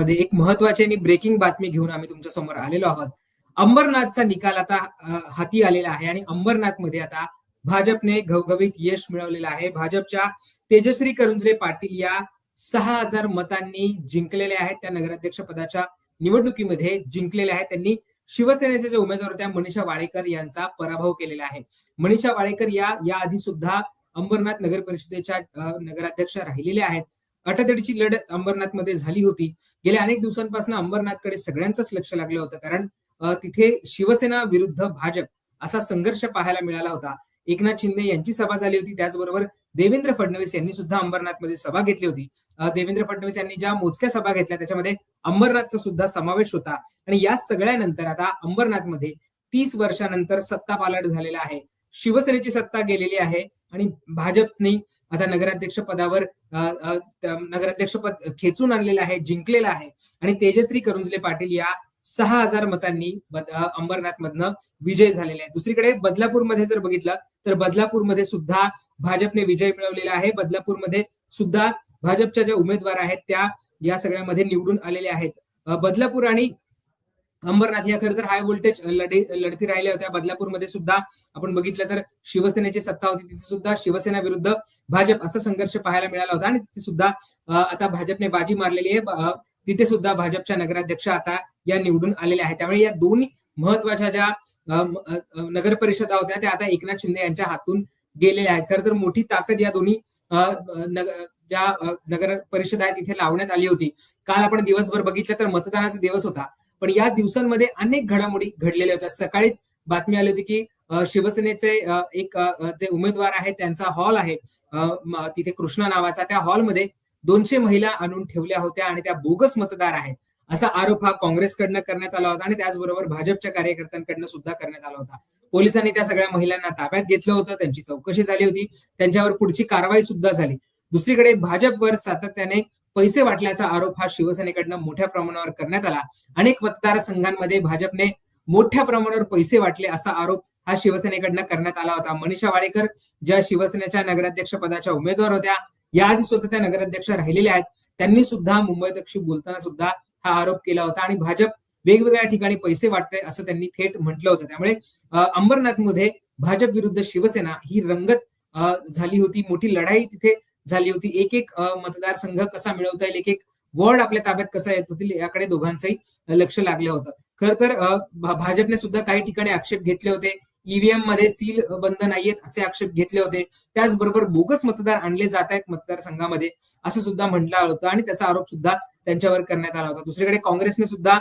मध्ये एक महत्वाची आणि ब्रेकिंग बातमी घेऊन आम्ही तुमच्या समोर आलेलो आहोत. अंबरनाथचा निकाल आता हाती आलेला आहे आणि अंबरनाथमध्ये आता भाजपने घवघवीत यश मिळवलेलं आहे. भाजपच्या तेजश्री करुंजले पाटील या 6,000 मतांनी जिंकलेल्या आहेत. त्या नगराध्यक्ष पदाच्या निवडणुकीमध्ये जिंकलेल्या आहेत. त्यांनी शिवसेनेच्या ज्या उमेदवार होत्या मनीषा वाळेकर यांचा पराभव केलेला आहे. मनीषा वाळेकर या आधी सुद्धा अंबरनाथ नगर परिषदेच्या नगराध्यक्ष राहिलेल्या आहेत. अटातडीची लढत अंबरनाथमध्ये झाली होती. गेल्या अनेक दिवसांपासून अंबरनाथकडे सगळ्यांचंच लक्ष लागलं होतं, कारण तिथे शिवसेना विरुद्ध भाजप असा संघर्ष पाहायला मिळाला होता. एकनाथ शिंदे यांची सभा झाली होती, त्याचबरोबर देवेंद्र फडणवीस यांनी सुद्धा अंबरनाथमध्ये सभा घेतली होती. देवेंद्र फडणवीस यांनी ज्या मोजक्या सभा घेतल्या त्याच्यामध्ये अंबरनाथचा सुद्धा समावेश होता. आणि या सगळ्यानंतर आता अंबरनाथमध्ये 30 वर्षानंतर सत्ता पालट झालेला आहे. शिवसेनेची सत्ता गेलेली आहे आणि भाजपने आता नगराध्यक्ष पदावर नगराध्यक्ष पद खेचून आणलेलं आहे, जिंकलेलं आहे. आणि तेजश्री करुंजले पाटील या 6,000 मतांनी अंबरनाथ मधनं विजय झालेले आहे. दुसरीकडे बदलापूरमध्ये जर बघितलं तर बदलापूरमध्ये सुद्धा भाजपने विजय मिळवलेला आहे. बदलापूरमध्ये सुद्धा भाजपच्या ज्या उमेदवार आहेत त्या या सगळ्यामध्ये निवडून आलेल्या आहेत. बदलापूर आणि अंबरनाथ या खरं तर हाय व्होल्टेज लढती राहिल्या होत्या. बदलापूरमध्ये सुद्धा आपण बघितलं तर शिवसेनेची सत्ता होती, तिथे सुद्धा शिवसेना विरुद्ध भाजप असा संघर्ष पाहायला मिळाला होता आणि तिथे सुद्धा आता भाजपने बाजी मारलेली आहे. तिथे सुद्धा भाजपच्या नगराध्यक्ष आता या निवडून आलेल्या आहेत. त्यामुळे या दोन्ही महत्वाच्या ज्या नगर परिषदा होत्या त्या आता एकनाथ शिंदे यांच्या हातून गेलेल्या आहेत. खरं तर मोठी ताकद या दोन्ही ज्या नगर परिषद आहेत तिथे लावण्यात आली होती. काल आपण दिवसभर बघितलं तर मतदानाचा दिवस होता, पण या दिवसांमध्ये अनेक घडामोडी घडलेल्या होत्या. सकाळीच बातमी आली होती की शिवसेनेचे एक जे उमेदवार आहेत त्यांचा हॉल आहे तिथे कृष्णा नावाचा, त्या हॉलमध्ये 200 महिला आणून ठेवल्या होत्या आणि त्या बोगस मतदार आहेत असा आरोप हा काँग्रेसकडनं करण्यात आला होता आणि त्याचबरोबर भाजपच्या कार्यकर्त्यांकडनं सुद्धा करण्यात आला होता. पोलिसांनी त्या सगळ्या महिलांना ताब्यात घेतलं होतं, त्यांची चौकशी झाली होती, त्यांच्यावर पुढची कारवाई सुद्धा झाली. दुसरीकडे भाजपवर सातत्याने पैसे वाटल्याचा आरोप हा शिवसेनेकडनं मोठ्या प्रमाणावर करण्यात आला. अनेक मतदारसंघांमध्ये भाजपने मोठ्या प्रमाणावर पैसे वाटले असा आरोप हा शिवसेनेकडनं करण्यात आला होता. मनीषा वाळेकर ज्या शिवसेनेच्या नगराध्यक्ष पदाच्या उमेदवार होत्या, याआधी स्वतः त्या नगराध्यक्ष राहिलेल्या आहेत, त्यांनी सुद्धा मुंबई तकशी बोलताना सुद्धा हा आरोप केला होता आणि भाजप वेगवेगळ्या ठिकाणी पैसे वाटते असं त्यांनी थेट म्हटलं होतं. त्यामुळे अंबरनाथमध्ये भाजप विरुद्ध शिवसेना ही रंगत झाली होती, मोठी लढाई तिथे झाली होती. एक एक मतदारसंघ कसा मिळवता येईल, एक एक वॉर्ड आपल्या ताब्यात कसा येत होतील याकडे दोघांचंही लक्ष लागलं होतं. खर तर भाजपने सुद्धा काही ठिकाणी आक्षेप घेतले होते. ईव्हीएम मध्ये सील बंद नाहीयेत असे आक्षेप घेतले होते. त्याचबरोबर बोगस मतदार आणले जात आहेत मतदारसंघामध्ये असं सुद्धा म्हटलं होतं आणि त्याचा आरोप सुद्धा त्यांच्यावर करण्यात आला होता. दुसरीकडे काँग्रेसने सुद्धा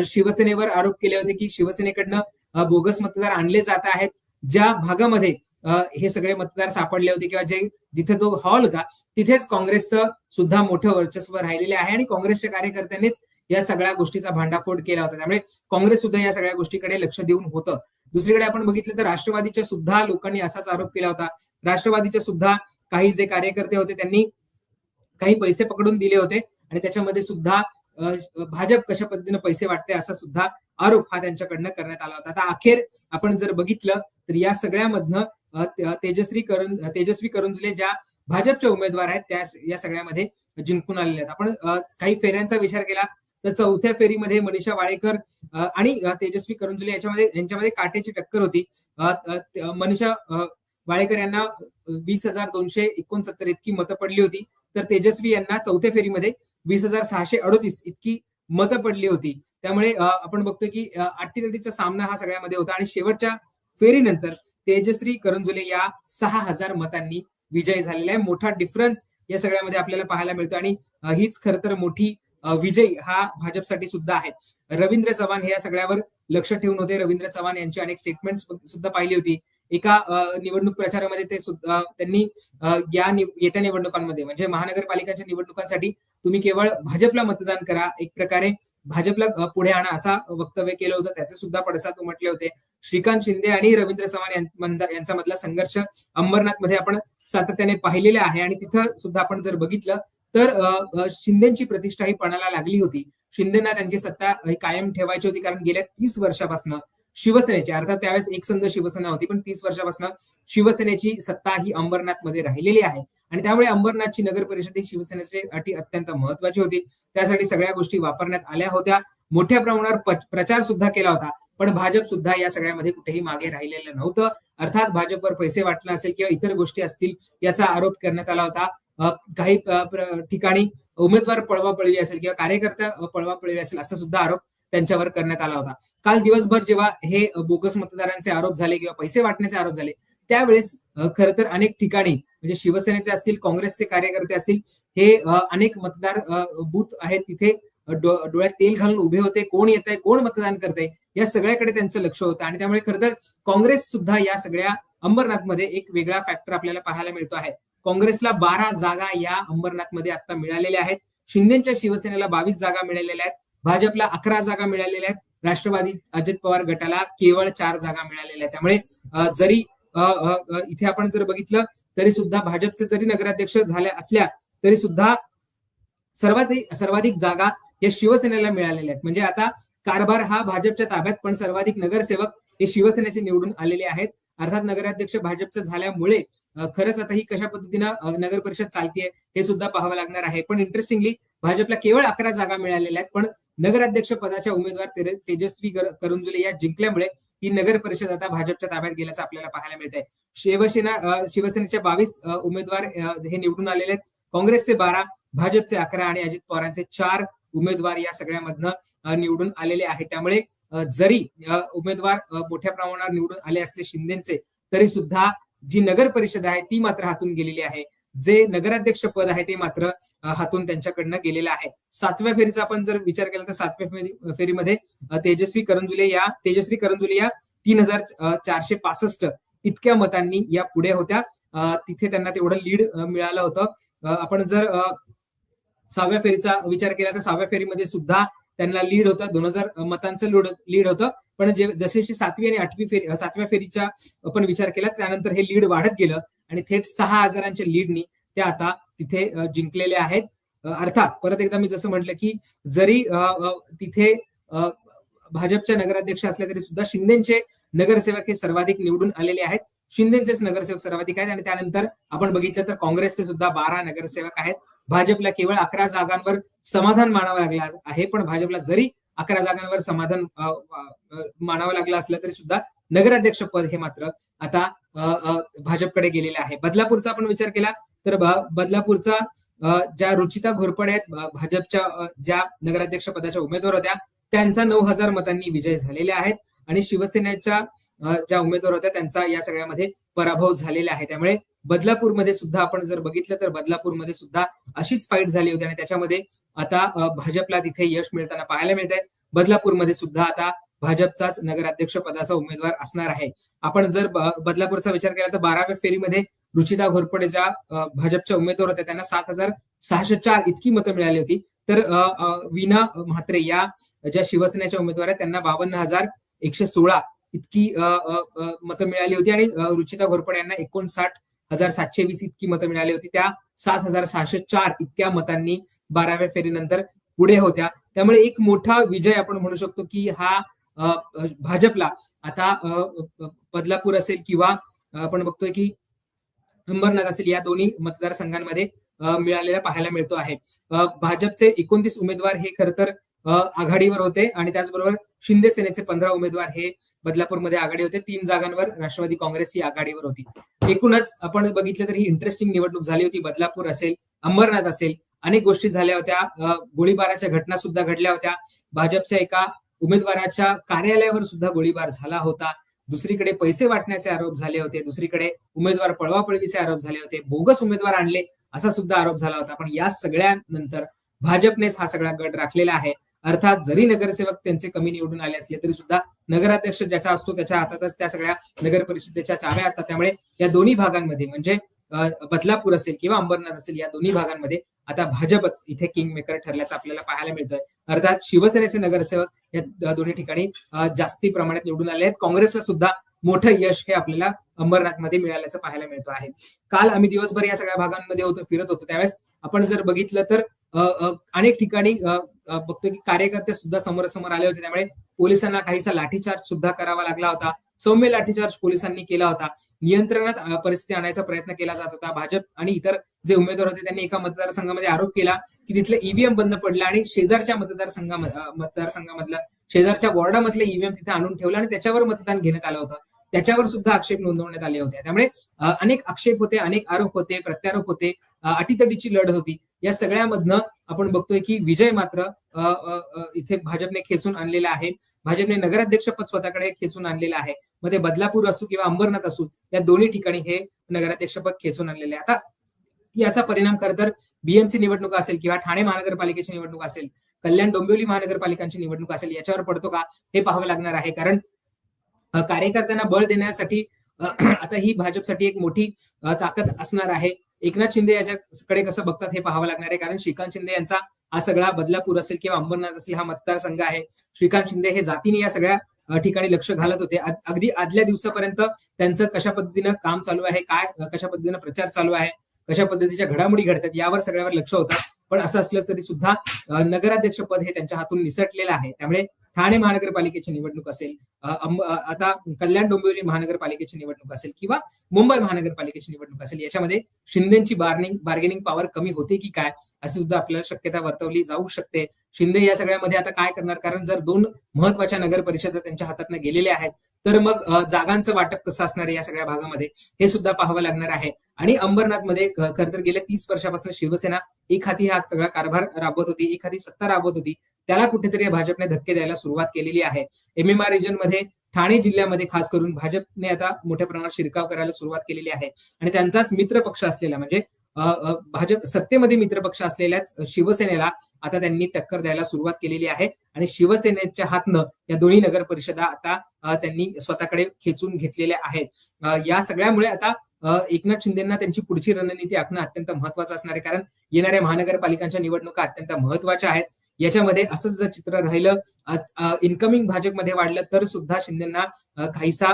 शिवसेनेवर आरोप केले होते की शिवसेनेकडनं बोगस मतदार आणले जात आहेत. ज्या भागामध्ये हे सगळे मतदार सापडले होते किंवा जिथे तो हॉल होता तिथेच काँग्रेसचं सुद्धा मोठं वर्चस्व राहिलेले आहे आणि काँग्रेसच्या कार्यकर्त्यांनीच या सगळ्या गोष्टीचा भांडाफोड केला होता. त्यामुळे काँग्रेस सुद्धा या सगळ्या गोष्टीकडे लक्ष देऊन होतं. दुसरीकडे आपण बघितलं तर राष्ट्रवादीच्या सुद्धा लोकांनी असाच आरोप केला होता. राष्ट्रवादीचे सुद्धा काही जे कार्यकर्ते होते त्यांनी काही पैसे पकडून दिले होते आणि त्याच्यामध्ये सुद्धा भाजप कशा पद्धतीने पैसे वाटते असा सुद्धा आरोप हा त्यांच्याकडनं करण्यात आला होता. आता अखेर आपण जर बघितलं तर या सगळ्यामधनं तेजस्वी करुंजले ज्या भाजपच्या उमेदवार आहेत त्या या सगळ्यामध्ये जिंकून आलेले आहेत. आपण काही फेऱ्यांचा विचार केला तर चौथ्या फेरीमध्ये मनीषा वाळेकर आणि तेजस्वी करुंजले यांच्यामध्ये काटेची टक्कर होती. मनीषा वाळेकर यांना 20,269 इतकी मतं पडली होती, तर तेजस्वी यांना चौथ्या फेरीमध्ये 20,638 इतकी मतं पडली होती. त्यामुळे आपण बघतोय की अट्टीतटीचा सामना हा सगळ्यामध्ये होता आणि शेवटच्या फेरीनंतर तेजश्री करुंजले या 6,000 मतांनी विजय झालेला आहे. मोठा डिफरन्स या सगळ्यामध्ये आपल्याला पाहायला मिळतो आणि हीच खरं तर मोठी विजय हा भाजपसाठी सुद्धा आहे. रवींद्र चव्हाण हे या सगळ्यावर लक्ष ठेवून होते. रवींद्र चव्हाण यांची अनेक स्टेटमेंट सुद्धा पाहिली होती. एका निवडणूक प्रचारामध्ये ते सुद्धा त्यांनी येत्या निवडणुकांमध्ये म्हणजे महानगरपालिकांच्या निवडणुकांसाठी तुम्ही केवळ भाजपला मतदान करा, एक प्रकारे भाजपला पुढे आणा असा वक्तव्य केलं होतं. त्याचे सुद्धा पडसाद उमटले होते. श्रीकांत शिंदे आणि रवींद्र चव्हाण यांचा मधला संघर्ष अंबरनाथ मध्ये आपण सातत्याने पाहिलेला आहे आणि तिथं सुद्धा आपण जर बघितलं तर शिंदेची प्रतिष्ठा ही पणाला लागली होती. शिंदेना त्यांची सत्ता कायम ठेवायची होती, कारण गेल्या 30 वर्षापासून शिवसेनेची, अर्थात त्यावेळेस एकसंध शिवसेना होती, पण 30 वर्षापासून शिवसेनेची सत्ता ही अंबरनाथ मध्ये राहिलेली आहे आणि त्यामुळे अंबरनाथची नगर परिषद ही शिवसेनेसाठी अत्यंत महत्वाची होती. त्यासाठी सगळ्या गोष्टी वापरण्यात आल्या होत्या. मोठ्या प्रमाणावर प्रचार सुद्धा केला होता. पण भाजप सुद्धा या सगळ्यामध्ये कुठेही मागे राहिलेलं नव्हतं. अर्थात भाजपवर पैसे वाटणं असेल किंवा इतर गोष्टी असतील याचा आरोप करण्यात आला होता. काही ठिकाणी उमेदवार पळवापळवी असेल किंवा कार्यकर्ता पळवापळवी असेल असा सुद्धा आरोप त्यांच्यावर करण्यात आला होता. काल दिवसभर जेव्हा हे बोगस मतदारांचे आरोप झाले किंवा पैसे वाटण्याचे आरोप झाले त्यावेळेस खरं तर अनेक ठिकाणी म्हणजे शिवसेनेचे असतील, काँग्रेसचे कार्यकर्ते असतील, हे अनेक मतदार बूथ आहेत तिथे डोळ्यात तेल घालून उभे होते. कोण येत आहे, कोण मतदान करतंय या सगळ्याकडे त्यांचं लक्ष होतं आणि त्यामुळे खरं तर काँग्रेस सुद्धा या सगळ्या अंबरनाथमध्ये एक वेगळा फॅक्टर आपल्याला पाहायला मिळतो आहे. काँग्रेसला 12 जागा या अंबरनाथमध्ये आता मिळालेल्या आहेत. शिंदेच्या शिवसेनेला 22 जागा मिळालेल्या आहेत. भाजपला 11 जागा मिळालेल्या आहेत. राष्ट्रवादी अजित पवार गटाला केवळ 4 जागा मिळालेल्या आहेत. त्यामुळे जरी इथे आपण जर बघितलं तरी सुद्धा भाजपचे जरी नगराध्यक्ष झाल्या असल्या तरी सुद्धा सर्वाधिक जागा या शिवसेनेला मिळालेल्या आहेत. म्हणजे आता कारभार हा भाजपच्या ताब्यात, पण सर्वाधिक नगरसेवक हे शिवसेनेचे निवडून आलेले आहेत. अर्थात नगराध्यक्ष भाजपचं झाल्यामुळे खरंच आता ही कशा पद्धतीनं नगर परिषद चालतीये हे सुद्धा पाहावं लागणार आहे. पण इंटरेस्टिंगली भाजपला केवळ 11 जागा मिळालेल्या आहेत. पण नगराध्यक्ष पदाच्या उमेदवार तेजस्वी करंजुले या जिंकल्यामुळे ही नगर परिषद आता भाजपच्या ताब्यात गेल्याचं आपल्याला पाहायला मिळत आहे. शिवसेनेच्या 22 उमेदवार हे निवडून आलेले आहेत. काँग्रेसचे 12, भाजपचे 11 आणि अजित पवारांचे 4 उमेदवार या सगळ्यामधनं निवडून आलेले आहेत. त्यामुळे जरी उमेदवार मोठ्या प्रमाणावर निवडून आले असले शिंदेचे तरी सुद्धा जी नगर परिषद आहे ती मात्र हातून गेलेली आहे. जे नगराध्यक्ष पद आहे ते मात्र हातून त्यांच्याकडनं गेलेलं आहे. 7व्या फेरीचा आपण जर विचार केला तर 7व्या फेरीमध्ये तेजस्वी करंजुले या 3465 इतक्या मतांनी या पुढे होत्या. तिथे त्यांना तेवढं लीड मिळालं होतं. आपण जर 6व्या फेरीचा विचार केला तर 6व्या फेरीमध्ये सुद्धा त्यांना लीड होतं, 2000 मतांचं लीड होतं. पण जशी 7वी आणि 8वी फेरी 7व्या फेरीचा आपण विचार केला त्यानंतर हे लीड वाढत गेलं आणि थेट 6000च्या लीडनी त्या आता तिथे जिंकलेले आहेत. अर्थात परत एकदा मी जसं म्हटलं की जरी तिथे भाजपच्या नगराध्यक्ष असले तरी सुद्धा शिंदेचे नगरसेवक हे सर्वाधिक निवडून आलेले आहेत. शिंदेचेच नगरसेवक सर्वाधिक आहेत आणि त्यानंतर आपण बघितलं तर काँग्रेसचे सुद्धा 12 नगरसेवक आहेत. भाजपला केवळ 11 जागांवर समाधान मानावं लागलं आहे. पण भाजपला जरी 11 जागांवर समाधान मानावं लागलं असलं तरी सुद्धा नगराध्यक्ष पद हे मात्र आता भाजपकडे गेलेलं आहे. बदलापूरचा आपण विचार केला तर बदलापूरचा ज्या रुचिता घोरपडे आहेत भाजपच्या ज्या नगराध्यक्ष पदाच्या उमेदवार होत्या त्यांचा 9000 मतांनी विजय झालेले आहेत आणि शिवसेनेच्या ज्या उमेदवार होत्या त्यांचा या सगळ्यामध्ये पराभव झालेला आहे. त्यामुळे बदलापूरमध्ये सुद्धा आपण जर बघितलं तर बदलापूरमध्ये सुद्धा अशीच फाईट झाली होती आणि त्याच्यामध्ये आता भाजपला तिथे यश मिळताना पाहायला मिळत आहे. बदलापूरमध्ये सुद्धा आता भाजपचाच नगराध्यक्ष पदाचा उमेदवार असणार आहे. आपण जर बदलापूरचा विचार केला तर 12व्या फेरीमध्ये रुचिता घोरपडे ज्या भाजपच्या उमेदवार होत्या त्यांना 7604 इतकी मतं मिळाली होती. तर वीणा म्हात्रे या ज्या शिवसेनेच्या उमेदवार आहेत त्यांना 52116 इतकी मतं मिळाली होती आणि रुचिता घोरपडे यांना 59720 इतकी मतं मिळाली होती. त्या 7604 इतक्या मतांनी 12व्या फेरीनंतर पुढे होत्या. त्यामुळे एक मोठा विजय आपण म्हणू शकतो की हा भाजपला आता बदलापूर असेल किंवा आपण बघतोय की अंबरनाथ असेल या दोन्ही मतदारसंघांमध्ये मिळालेला पाहायला मिळतो आहे. भाजपचे 29 उमेदवार हे खरं तर आघाडीवर होते आणि त्याचबरोबर शिंदे सेनेचे 15 उमेदवार हे बदलापूरमध्ये आघाडी होते. 3 जागांवर राष्ट्रवादी काँग्रेस ही आघाडीवर होती. एकूणच आपण बघितलं तर ही इंटरेस्टिंग निवडणूक झाली होती. बदलापूर असेल, अंबरनाथ असेल, अनेक गोष्टी झाल्या होत्या. गोळीबाराच्या घटना सुद्धा घडल्या होत्या. भाजपच्या एका उमेदवाराच्या कार्यालयावर सुद्धा गोळीबार झाला होता. दुसरीकडे पैसे वाटण्याचे आरोप झाले होते. दुसरीकडे उमेदवार पळवापळवीचे आरोप झाले होते. बोगस उमेदवार आणले असा सुद्धा आरोप झाला होता. पण या सगळ्यानंतर भाजपनेच हा सगळा गड राखलेला आहे. अर्थात जरी नगरसेवक त्यांचे कमी निवडून आले असले तरी सुद्धा नगराध्यक्ष ज्याचा असतो त्याच्या हातातच त्या सगळ्या नगर परिषदेच्या चाव्या असतात. त्यामुळे या दोन्ही भागांमध्ये म्हणजे बदलापूर असेल किंवा अंबरनाथ असेल या दोन्ही भागांमध्ये आता भाजपच इथे किंग मेकर ठरल्याचं आपल्याला पाहायला मिळतोय. अर्थात शिवसेनेचे नगरसेवक या दोन्ही ठिकाणी जास्ती प्रमाणात निवडून आले आहेत. काँग्रेसला सुद्धा मोठं यश हे आपल्याला अंबरनाथमध्ये मिळाल्याचं पाहायला मिळतो आहे. काल आम्ही दिवसभर या सगळ्या भागांमध्ये फिरत होतो त्यावेळेस आपण जर बघितलं तर अनेक ठिकाणी बघतोय की कार्यकर्ते सुद्धा समोरासमोर आले होते. त्यामुळे पोलिसांना काहीसा लाठीचार्ज सुद्धा करावा लागला होता. सौम्य लाठीचार्ज पोलिसांनी केला होता. नियंत्रणात परिस्थिती आणायचा प्रयत्न केला जात होता. भाजप आणि इतर जे उमेदवार होते त्यांनी एका मतदारसंघामध्ये आरोप केला की तिथलं ईव्हीएम बंद पडलं आणि शेजारच्या मतदारसंघामधलं शेजारच्या वॉर्डामधले ईव्हीएम तिथे आणून ठेवलं आणि त्याच्यावर मतदान घेण्यात आलं होतं. त्याच्यावर सुद्धा आक्षेप नोंदवण्यात आले होते. त्यामुळे अनेक आक्षेप होते, अनेक आरोप होते, प्रत्यारोप होते, अटीतटीची लढत होती. या सगळ्यामधनं आपण बघतोय की विजय मात्र इथे भाजपने खेचून आणलेला आहे. भाजपने नगराध्यक्ष पद स्वतःकडे खेचून आणलेलं आहे. मग ते बदलापूर असू किंवा अंबरनाथ असू, या दोन्ही ठिकाणी हे नगराध्यक्ष पद खेचून आणलेले आहे. आता याचा परिणाम खरं तर बीएमसी निवडणूक असेल किंवा ठाणे महानगरपालिकेची निवडणूक असेल, कल्याण डोंबिवली महानगरपालिकांची निवडणूक असेल, याच्यावर पडतो का हे पाहावं लागणार आहे. कारण कार्यकर्त्यांना बळ देण्यासाठी आता ही भाजपसाठी एक मोठी ताकद असणार आहे. एकनाथ शिंदे याच्याकडे कसं बघतात हे पाहावं लागणार आहे. कारण श्रीकांत शिंदे यांचा हा सगळा बदलापूर असेल किंवा अंबरनाथ असेल हा मतदारसंघ आहे. श्रीकांत शिंदे हे जातीने या सगळ्या ठिकाणी लक्ष घालत होते. अगदी आदल्या दिवसापर्यंत त्यांचं कशा पद्धतीनं काम चालू आहे, काय कशा पद्धतीनं प्रचार चालू आहे, कशा पद्धतीच्या घडामोडी घडतात यावर सगळ्यावर लक्ष होतं. पण असं असलं तरी सुद्धा नगराध्यक्ष पद हे त्यांच्या हातून निसटलेलं आहे. त्यामुळे ठाणे महानगरपालिकेची निवडणूक असेल, आता कल्याण डोंबिवली महानगरपालिकेची निवडणूक असेल किंवा मुंबई महानगरपालिकेची निवडणूक असेल, याच्यामध्ये शिंदेची बार्गेनिंग पॉवर कमी होते की काय अशी सुद्धा आपल्याला शक्यता वर्तवली जाऊ शकते. शिंदे या सगळ्यामध्ये आता काय करणार, कारण जर 2 महत्वाच्या नगर परिषदा त्यांच्या हातातनं गेलेल्या आहेत तर मग जागांचं वाटप कसं असणार आहे या सगळ्या भागामध्ये हे सुद्धा पाहावं लागणार आहे. आणि अंबरनाथमध्ये खरं तर गेल्या 30 वर्षापासून शिवसेना एक हाती हा सगळा कारभार राबवत होती, एक हाती सत्ता राबवत होती. त्याला कुठेतरी भाजपने धक्के द्यायला सुरुवात केलेली आहे. एमएमआर रिजन मध्ये ठाणे जिल्ह्यामध्ये खास करून भाजपने आता मोठ्या प्रमाणात शिरकाव करायला सुरुवात केलेली आहे. आणि त्यांचाच मित्र पक्ष असलेला म्हणजे भाजप सत्तेमध्ये मित्र पक्ष असलेल्याच शिवसेनेला आता त्यांनी टक्कर द्यायला सुरुवात केलेली आहे. आणि शिवसेनेच्या हातनं या दोन्ही नगर परिषदा आता त्यांनी स्वतःकडे खेचून घेतलेल्या आहेत. या सगळ्यामुळे आता एकनाथ शिंदेना त्यांची पुढची रणनीती आखणं अत्यंत महत्वाचं असणार आहे. कारण येणाऱ्या महानगरपालिकांच्या निवडणुका अत्यंत महत्वाच्या आहेत. याच्यामध्ये असंच जर चित्र राहिलं, इन्कमिंग भाजपमध्ये वाढलं तर सुद्धा शिंदेना काहीसा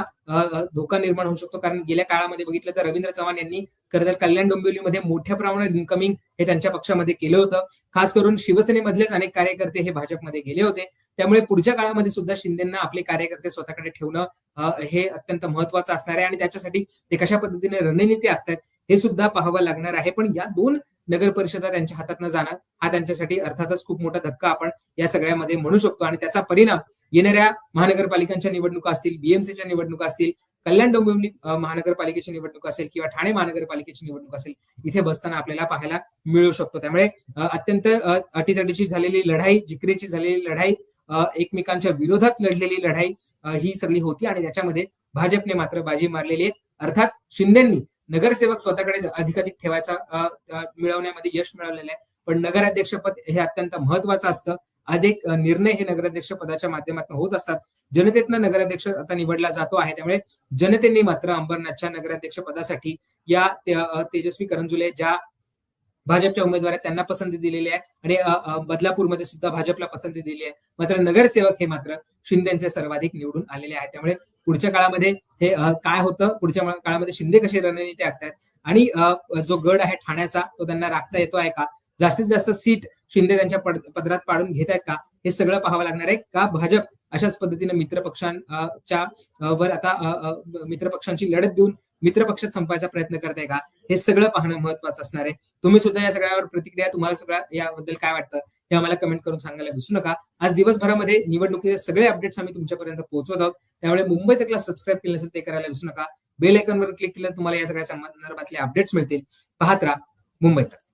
धोका निर्माण होऊ शकतो. कारण गेल्या काळामध्ये बघितलं तर रवींद्र चव्हाण यांनी खरं तर कल्याण डोंबिवलीमध्ये मोठ्या प्रमाणात इन्कमिंग हे त्यांच्या पक्षामध्ये केलं होतं. खास करून शिवसेनेमधलेच अनेक कार्यकर्ते हे भाजपमध्ये गेले होते. त्यामुळे पुढच्या काळामध्ये सुद्धा शिंदेना आपले कार्यकर्ते स्वतःकडे ठेवणं हे अत्यंत महत्वाचं असणार आहे. आणि त्याच्यासाठी ते कशा पद्धतीने रणनीती आखतात हे सुद्धा पाहावं लागणार आहे. पण या 2 नगर परिषदा त्यांच्या हातात न जाणं हा त्यांच्यासाठी अर्थातच खूप मोठा धक्का आपण या सगळ्यामध्ये म्हणू शकतो. आणि त्याचा परिणाम येणाऱ्या महानगरपालिकांच्या निवडणुका असतील, बीएमसीच्या निवडणुका असतील, कल्याण डोंबिवली महानगरपालिकेची निवडणूक असेल किंवा ठाणे महानगरपालिकेची निवडणूक असेल, इथे बसताना आपल्याला पाहायला मिळू शकतो. त्यामुळे अत्यंत अटीतटीची झालेली लढाई, जिकरीची झालेली लढाई, एकमेकांच्या विरोधात लढलेली लढाई ही सगळी होती. आणि त्याच्यामध्ये भाजपने मात्र बाजी मारलेली आहे. अर्थात शिंदेंनी नगरसेवक स्वतःकडे अधिकाधिक ठेवायचा मिळवण्यामध्ये यश मिळवलेलं आहे. पण नगराध्यक्षपद हे अत्यंत महत्वाचं असतं. अधिक निर्णय हे नगराध्यक्ष पदाच्या माध्यमातून होत असतात. जनतेतनं नगराध्यक्ष आता निवडला जातो आहे. त्यामुळे जनतेने मात्र अंबरनाथच्या नगराध्यक्ष पदासाठी या तेजस्वी करंजुले ज्या भाजपच्या उमेदवार आहेत त्यांना पसंती दिलेली आहे. आणि बदलापूरमध्ये सुद्धा भाजपला पसंती दिली आहे. मात्र नगरसेवक हे मात्र शिंदेचे सर्वाधिक निवडून आलेले आहेत. त्यामुळे पुढच्या काळामध्ये हे काय होतं, पुढच्या काळामध्ये शिंदे कशी रणनीती आखतात आणि जो गड आहे ठाण्याचा तो त्यांना राखता येतो आहे का, जास्तीत जास्त सीट शिंदे त्यांच्या पदरात पाडून घेत आहेत का, हे सगळं पाहावं लागणार आहे. का भाजप अशाच पद्धतीने मित्रपक्षांच्या वर आता मित्रपक्षांची लढत देऊन मित्रपक्षात संपायचा प्रयत्न करताय का, हे सगळं पाहणं महत्वाचं असणार आहे. तुम्ही सुद्धा या सगळ्यावर प्रतिक्रिया, तुम्हाला सगळ्या याबद्दल काय वाटतं हे आम्हाला कमेंट करून सांगायला विसरू नका. आज दिवसभरामध्ये निवडणुकीचे सगळे अपडेट्स आम्ही तुमच्यापर्यंत पोहोचवत आहोत. त्यामुळे मुंबई तकला सबस्क्राईब केलं असेल ते करायला विसरू नका. बेल आयकॉनवर क्लिक केलं तुम्हाला या सगळ्या संदर्भातले अपडेट्स मिळतील. पाहत राहा मुंबई तक.